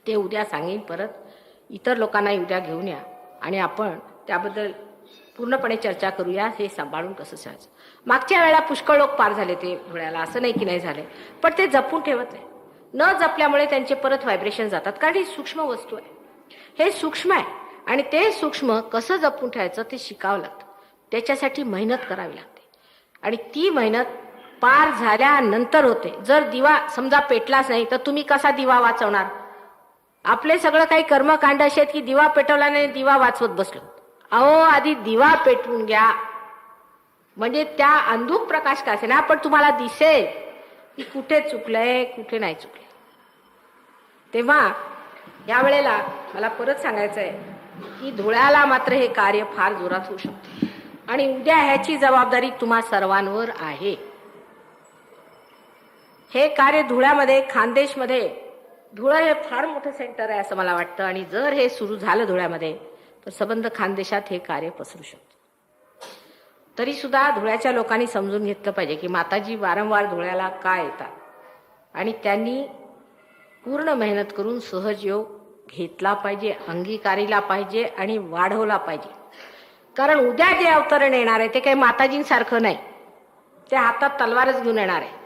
Speaker 1: ते उद्या सांगेन परत, इतर लोकांनाही उद्या घेऊन या आणि आपण त्याबद्दल पूर्णपणे चर्चा करूया, हे सांभाळून कसं जायचं. मागच्या वेळेला पुष्कळ लोक पार झाले ते धुळ्याला, असं नाही की नाही झाले, पण ते जपून ठेवत नाही. न जपल्यामुळे त्यांचे परत व्हायब्रेशन जातात, कारण ही सूक्ष्म वस्तू आहे, हे सूक्ष्म आहे, आणि ते सूक्ष्म कसं जपून ठेवायचं ते शिकावं लागतं. त्याच्यासाठी मेहनत करावी लागते, आणि ती मेहनत पार झाल्यानंतर होते. जर दिवा समजा पेटलाच नाही तर तुम्ही कसा दिवा वाचवणार? आपले सगळं काही कर्मकांड असे आहेत की दिवा पेटवला नाही, दिवा वाचवत बसलो. अहो, आधी दिवा पेटवून घ्या, म्हणजे त्या अंधुक प्रकाश का असेना पण तुम्हाला दिसेल की कुठे चुकलंय, कुठे नाही चुकलंय. तेव्हा या वेळेला मला परत सांगायचं आहे की धुळ्याला मात्र हे कार्य फार जोरात होऊ शकते, आणि उद्या ह्याची जबाबदारी तुम्हा सर्वांवर आहे. हे कार्य धुळ्यामध्ये, खानदेशमध्ये, धुळं हे फार मोठं सेंटर आहे असं मला वाटतं, आणि जर हे सुरू झालं धुळ्यामध्ये तर संबंध खानदेशात हे कार्य पसरू शकतं. तरी सुद्धा धुळ्याच्या लोकांनी समजून घेतलं पाहिजे की माताजी वारंवार धुळ्याला का येतात, आणि त्यांनी पूर्ण मेहनत करून सहजयोग घेतला पाहिजे, अंगीकारीला पाहिजे आणि वाढवला पाहिजे. कारण उद्या जे अवतरण येणार आहे ते काही माताजींसारखं नाही, ते हातात तलवारच घेऊन येणार आहे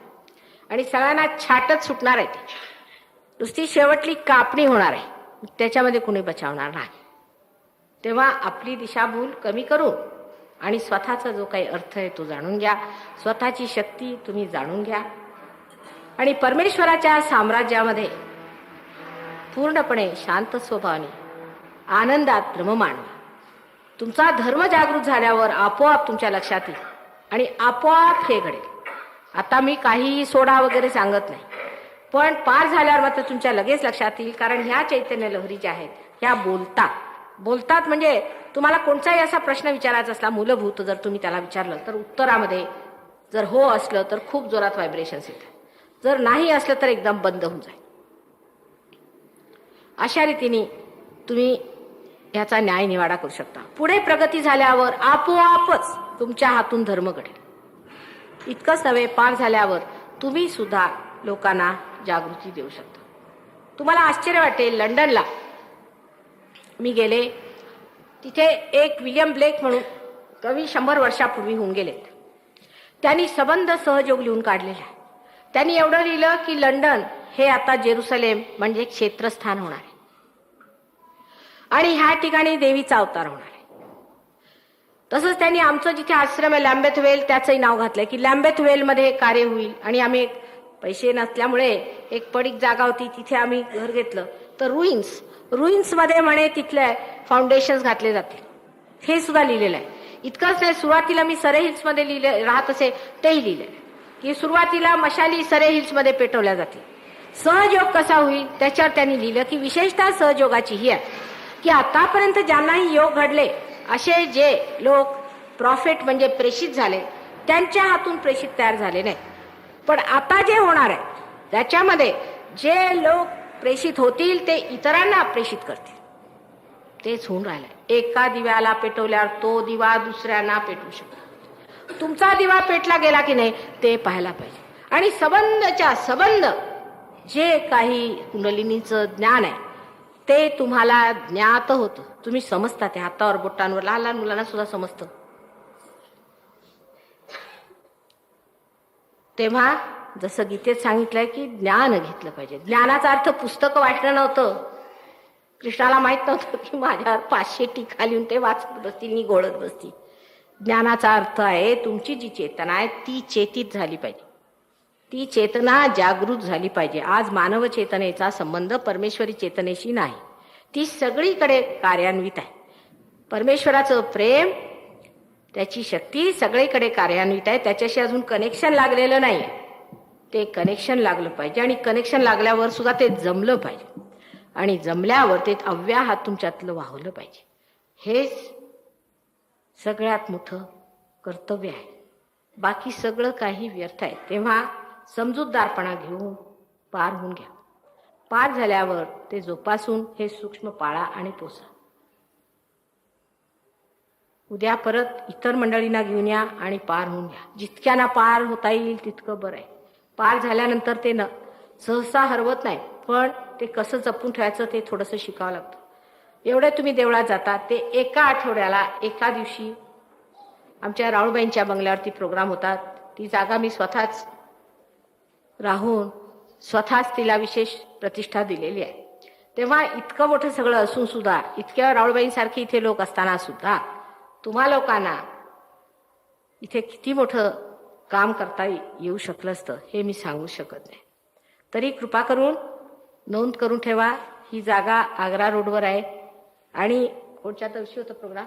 Speaker 1: आणि सगळ्यांना छाटच सुटणार आहे. ते नुसती शेवटली कापणी होणार आहे, त्याच्यामध्ये कुणी बचावणार नाही. तेव्हा आपली दिशाभूल कमी करू आणि स्वतःचा जो काही अर्थ आहे तो जाणून घ्या, स्वतःची शक्ती तुम्ही जाणून घ्या, आणि परमेश्वराच्या साम्राज्यामध्ये पूर्णपणे शांत स्वभावाने आनंदात भ्रम मानवा. तुमचा धर्म जागृत झाल्यावर आपोआप तुमच्या लक्षात येईल आणि आपोआप हे घडेल. आता मी काही सोडा वगैरे सांगत नाही, पण पार झाल्यावर मात्र तुमच्या लगेच लक्षात येईल. कारण ह्या चैतन्य लहरी ज्या आहेत ह्या बोलतात म्हणजे तुम्हाला कोणताही असा प्रश्न विचारायचा असला मूलभूत, जर तुम्ही त्याला विचारलं तर उत्तरामध्ये जर हो असलं तर खूप जोरात व्हायब्रेशन्स येतात, जर नाही असलं तर एकदम बंद होऊन जाईल. अशा रीतीने तुम्ही ह्याचा न्याय निवाडा करू शकता. पुढे प्रगती झाल्यावर आपोआपच तुमच्या हातून धर्म घडेल. इतकंच नव्हे, पार झाल्यावर तुम्ही सुद्धा लोकांना जागृती देऊ शकता. तुम्हाला आश्चर्य वाटेल, लंडनला मी गेले, तिथे एक विलियम ब्लेक म्हणून कवी 100 वर्षापूर्वी होऊन गेलेत. त्यांनी संबंध सहयोग लिहून काढलेला आहे. त्यांनी एवढं लिहिलं की लंडन हे आता जेरुसलेम म्हणजे क्षेत्रस्थान होणार आहे, आणि ह्या ठिकाणी देवीचा अवतार होणार आहे. तसंच त्यांनी आमचं जिथे आश्रम आहे लॅम्बेथ वेल त्याचंही नाव घातलंय की लॅम्बेथ वेलमध्ये हे कार्य होईल. आणि आम्ही पैसे नसल्यामुळे एक पडीक जागा होती, तिथे आम्ही घर घेतलं. तर रुईन्समध्ये म्हणे तिथले फाउंडेशन्स घातले जातील, हे सुद्धा लिहिलेलं आहे. इतकंच नाही, सुरुवातीला मी सरे हिल्समध्ये राहत असे तेही लिहिले की सुरुवातीला मशाली सरे हिल्समध्ये पेटवल्या जातील. सहयोग कसा होईल त्याच्यावर त्यांनी लिहिलं की विशेषतः सहयोगाची ही आहे की आतापर्यंत ज्यांनाही योग घडले असे जे लोक प्रॉफिट म्हणजे प्रेषित झाले त्यांच्या हातून प्रेषित तयार झाले नाही, पण आता जे होणार आहे त्याच्यामध्ये जे लोक प्रेषित होतील ते इतरांना प्रेषित करतील. तेच होऊन राहिलंय. एका दिव्याला पेटवल्यावर तो दिवा दुसऱ्यांना पेटवू शकतो. तुमचा दिवा पेटला गेला की नाही ते पाहायला पाहिजे. आणि संबंध जे काही कुंडलिनीचं ज्ञान आहे ते तुम्हाला ज्ञात होतं, तुम्ही समजता. ते हातावर बोटांवर लहान लहान मुलांना सुद्धा समजतं. तेव्हा जसं गीतेत सांगितलंय की ज्ञान घेतलं पाहिजे. ज्ञानाचा अर्थ पुस्तकं वाचणं नव्हतं. कृष्णाला माहित नव्हतं की माझ्यावर 500 टीका लिहून ते वाचत बसतील आणि गोळत बसतील. ज्ञानाचा अर्थ आहे तुमची जी चेतना आहे ती चेतित झाली पाहिजे, ती चेतना जागृत झाली पाहिजे. आज मानव चेतनेचा संबंध परमेश्वरी चेतनेशी नाही, ती सगळीकडे कार्यान्वित आहे. परमेश्वराचं प्रेम, त्याची शक्ती सगळीकडे कार्यान्वित आहे. त्याच्याशी अजून कनेक्शन लागलेलं नाही. ते कनेक्शन लागलं पाहिजे आणि कनेक्शन लागल्यावर सुद्धा ते जमलं पाहिजे आणि जमल्यावर ते अव्याहात तुमच्यातलं वाहवलं पाहिजे. हेच सगळ्यात मोठं कर्तव्य आहे. बाकी सगळं काही व्यर्थ आहे. तेव्हा समजूतदारपणा घेऊन पार होऊन घ्या. पार झाल्यावर ते जोपासून हे सूक्ष्म पाळा आणि पोसा. उद्या परत इतर मंडळींना घेऊन या आणि पार होऊन घ्या. जितक्यांना पार होता येईल तितकं बरं आहे. पार झाल्यानंतर ते सहसा हरवत नाही, पण ते कसं जपून ठेवायचं ते थोडंसं शिकावं लागतं. एवढे तुम्ही देवळात जाता ते एका आठवड्याला एका दिवशी आमच्या राऊळबाईंच्या बंगल्यावरती प्रोग्राम होतात. ती जागा मी स्वतःच राहून स्वतःच तिला विशेष प्रतिष्ठा दिलेली आहे. तेव्हा इतकं मोठं सगळं असून सुद्धा, इतक्या राऊळबाईंसारखे इथे लोक असताना सुद्धा तुम्हा लोकांना इथे किती मोठं काम करता येऊ शकलं असतं हे मी सांगू शकत नाही. तरी कृपा करून नोंद करून ठेवा. ही जागा आग्रा रोडवर आहे. आणि कोणत्या दिवशी होता प्रोग्राम?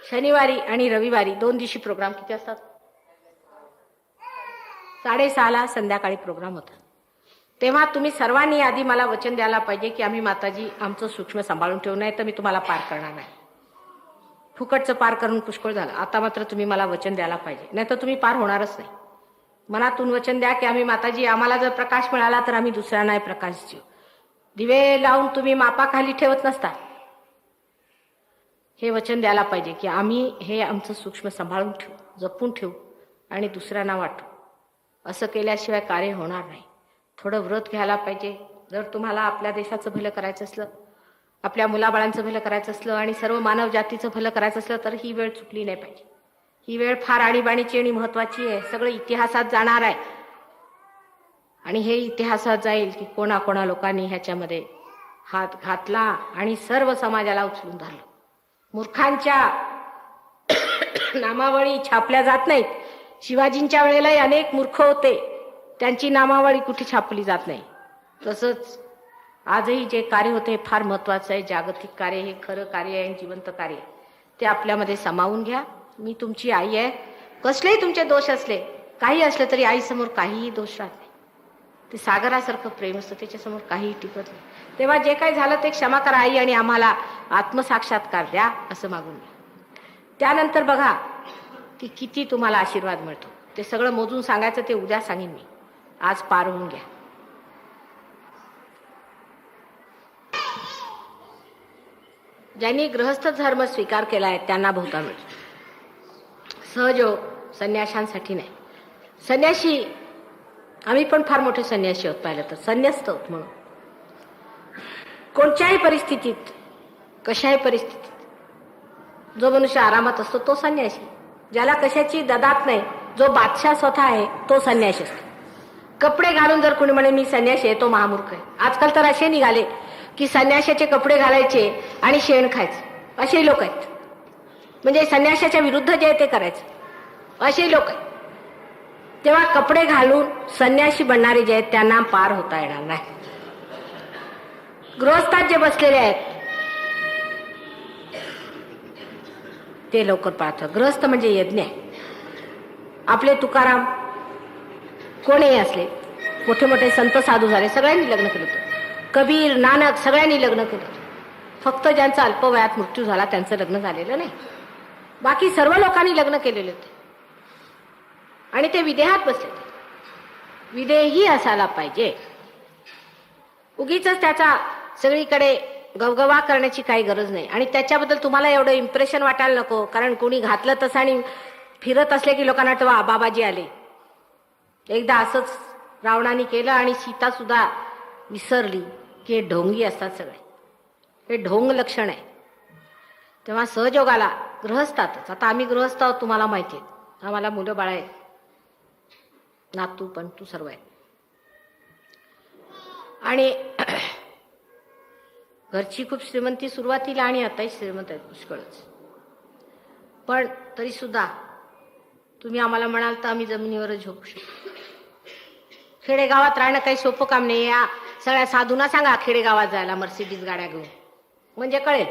Speaker 1: शनिवारी आणि रविवारी 2 दिवशी प्रोग्राम. किती असतात? 6:30ला संध्याकाळी प्रोग्राम होता. तेव्हा तुम्ही सर्वांनी आधी मला वचन द्यायला पाहिजे की आम्ही माताजी आमचं सूक्ष्म सांभाळून ठेवू, नाही तर मी तुम्हाला पार करणार नाही. फुकटचं पार करून पुष्कळ झालं. आता मात्र तुम्ही मला वचन द्यायला पाहिजे, नाही तर तुम्ही पार होणारच नाही. मनातून वचन द्या की आम्ही माताजी, आम्हाला जर प्रकाश मिळाला तर आम्ही दुसऱ्यांनाही प्रकाश देऊ. दिवे लावून तुम्ही मापाखाली ठेवत नसता. हे वचन द्यायला पाहिजे की आम्ही हे आमचं सूक्ष्म सांभाळून ठेवू, जपून ठेवू आणि दुसऱ्यांना वाटू. असं केल्याशिवाय कार्य होणार नाही. थोडं व्रत घ्यायला पाहिजे. जर तुम्हाला आपल्या देशाचं भलं करायचं असलं, आपल्या मुलाबाळांचं भलं करायचं असलं आणि सर्व मानव जातीचं भलं करायचं असलं तर ही वेळ चुकली नाही पाहिजे. ही वेळ फार आणीबाणीची आणि महत्वाची आहे. सगळं इतिहासात जाणार आहे आणि हे इतिहासात जाईल की कोणाकोणा लोकांनी ह्याच्यामध्ये हात घातला आणि सर्व समाजाला उचलून धरलं. मूर्खांच्या नामावळी छापल्या जात नाहीत. शिवाजींच्या वेळेलाही अनेक मूर्ख होते, त्यांची नामावळी कुठे छापली जात नाही. तसंच आजही जे कार्य होते हे फार महत्वाचं आहे. जागतिक कार्य हे खरं कार्य आहे, जिवंत कार्य आहे. ते आपल्यामध्ये सामावून घ्या. मी तुमची आई आहे. कसलेही तुमचे दोष असले, काही असले तरी आईसमोर काहीही दोष राहत नाही. ते सागरासारखं प्रेम असतं, त्याच्यासमोर काहीही टिकत नाही. तेव्हा जे काही झालं ते क्षमा करा आई आणि आम्हाला आत्मसाक्षात्कार द्या असं मागून घ्या. त्यानंतर बघा की किती तुम्हाला आशीर्वाद मिळतो. ते सगळं मोजून सांगायचं ते उद्या सांगेन मी. आज पार होऊन घ्या. ज्यांनी गृहस्थ धर्म स्वीकार केला आहे त्यांना बहुता मिळतो. सहयोग संन्याशांसाठी नाही. संन्याशी आम्ही पण फार मोठे संन्यासी आहोत, पाहिलं तर संन्यस्त आहोत. म्हणून कोणत्याही परिस्थितीत, कशाही परिस्थितीत जो मनुष्य आरामात असतो तो संन्यासी. ज्याला कशाची ददात नाही, जो बादशाह स्वतः आहे तो संन्यासी असतो. कपडे घालून जर कोणी म्हणे मी संन्यासी आहे तो महामूर्ख आहे. आजकाल तर असे निघाले की संन्याशाचे कपडे घालायचे आणि शेण खायचे असे लोक आहेत. म्हणजे संन्याशाच्या विरुद्ध जे आहे ते करायचे असे लोक आहेत. तेव्हा कपडे घालून संन्यासी बनणारे जे आहेत त्यांना पार होता येणार नाही. गृहस्थात जे बसलेले आहेत ते लवकर पाळतात. गृहस्थ म्हणजे यज्ञ आहे. आपले तुकाराम कोणीही असले, मोठे मोठे संत साधू झाले, सगळ्यांनी लग्न केलं होतं. कबीर, नानक सगळ्यांनी लग्न केलं. फक्त ज्यांचा अल्प वयात मृत्यू झाला त्यांचं लग्न झालेलं नाही. बाकी सर्व लोकांनी लग्न केलेले होते आणि ते विदेहात बसले. विदेही असायला पाहिजे. उगीच त्याचा सगळीकडे गवगवा करण्याची काही गरज नाही. आणि त्याच्याबद्दल तुम्हाला एवढं इम्प्रेशन वाटायला नको, कारण कोणी घातलं तसं आणि फिरत असले की लोकांना वाटतं बाबाजी आले. एकदा असंच रावणाने केलं आणि सीता सुद्धा विसरली की हे ढोंगी असतात सगळे. हे ढोंग लक्षण आहे. तेव्हा सहयोगाला गृहस्थातच. आता आम्ही गृहस्थ आहोत तुम्हाला माहिती आहे. आम्हाला मुलं बाळ आहेत, नातू पण तू सर्व आहे. आणि घरची खूप श्रीमंती सुरुवातीला आणि आताही श्रीमंत आहेत पुष्कळच. पण तरी सुद्धा तुम्ही आम्हाला म्हणाल तर आम्ही जमिनीवरच झोपू शकतो. खेडेगावात राहणं काही सोपं काम नाही. या सगळ्या साधूंना सांगा खेडेगावात जायला मर्सिडीज गाड्या घेऊन, म्हणजे कळेल.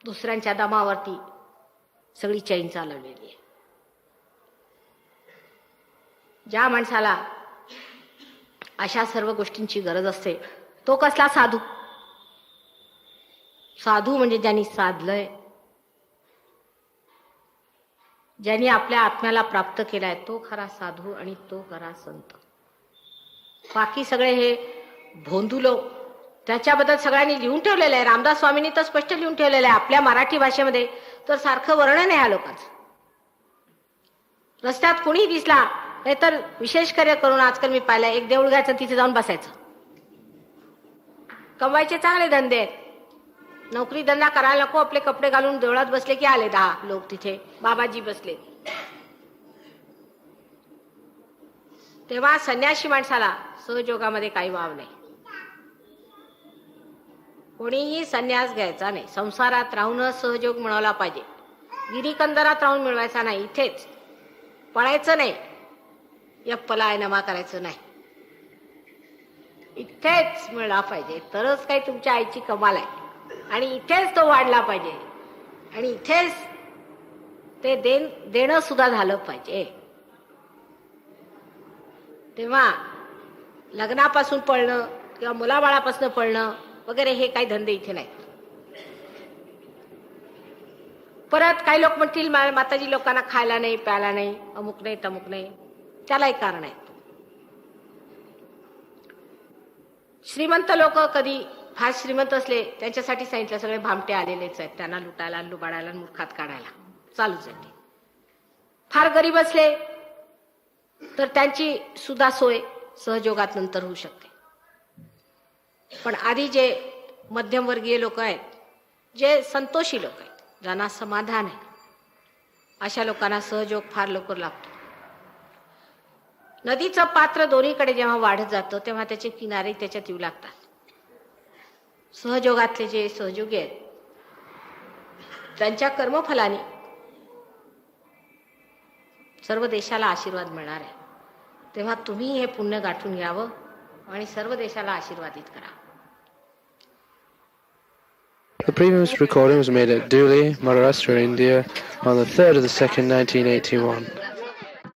Speaker 1: दुसऱ्यांच्या दमावरती सगळी चैन चालवलेली आहे. ज्या माणसाला अशा सर्व गोष्टींची गरज असते तो कसला साधू? साधू म्हणजे ज्यांनी साधलंय, ज्यांनी आपल्या आत्म्याला प्राप्त केलाय तो खरा साधू आणि तो खरा संत. बाकी सगळे हे भोंदू लोक, त्याच्याबद्दल सगळ्यांनी लिहून ठेवलेलं आहे. रामदास स्वामींनी तर स्पष्ट लिहून ठेवलेलं आहे आपल्या मराठी भाषेमध्ये, तर सारखं वर्णन आहे ह्या लोकांचं. रस्त्यात कोणी दिसला नाही तर विशेष कार्य करून आजकाल मी पाहिलं, एक देऊळ घ्यायचं तिथे जाऊन बसायचं. कमवायचे चांगले धंदे आहेत. नोकरी धंदा करायला नको, आपले कपडे घालून देवळात बसले की आले 10 लोक तिथे, बाबाजी बसले. तेव्हा संन्यासी माणसाला सहयोगामध्ये काही वाव नाही. कोणीही संन्यास घ्यायचा नाही. संसारात राहूनच सहयोग मिळवला पाहिजे. गिरीकंदरात राहून मिळवायचा नाही. इथेच पळायचं नाही, या पलायनमा करायचं नाही. इथेच मिळला पाहिजे, तरच काही तुमच्या आईची कमाल आहे. आणि इथेच तो वाढला पाहिजे, आणि इथेच ते देणं सुद्धा झालं पाहिजे. तेव्हा लग्नापासून पळणं किंवा मुलाबाळापासून पळणं वगैरे हे काही धंदे इथे नाही. परत काही लोक म्हणतील माताजी लोकांना खायला नाही, प्यायला नाही, अमुक नाही तमुक नाही. त्यालाही कारण आहे. श्रीमंत लोक कधी फार श्रीमंत असले त्यांच्यासाठी सांगितलं सगळे भामटे आलेलेच आहेत, त्यांना लुटायला, लुबाडायला, मूर्खात काढायला चालूच आहे. फार गरीब असले तर त्यांची सुद्धा सोय सहयोगात नंतर होऊ शकते. पण आधी जे मध्यमवर्गीय लोक आहेत, जे संतोषी लोक आहेत, ज्यांना समाधान आहे, अशा लोकांना सहयोग फार लवकर लागतो. नदीचं पात्र दोन्हीकडे जेव्हा वाढत जातं तेव्हा त्याचे किनारे त्याच्यात येऊ लागतात. सहयोगातले जे सहयोगी आहेत त्यांच्या कर्मफलाने सर्व देशाला आशीर्वाद मिळणार आहे. तेव्हा तुम्ही हे पुण्य गाठून घ्यावं आणि सर्व देशाला आशीर्वादित करा.
Speaker 2: The previous recording was made at Dhule, Maharashtra, India on the 3rd of the 2nd, 1981.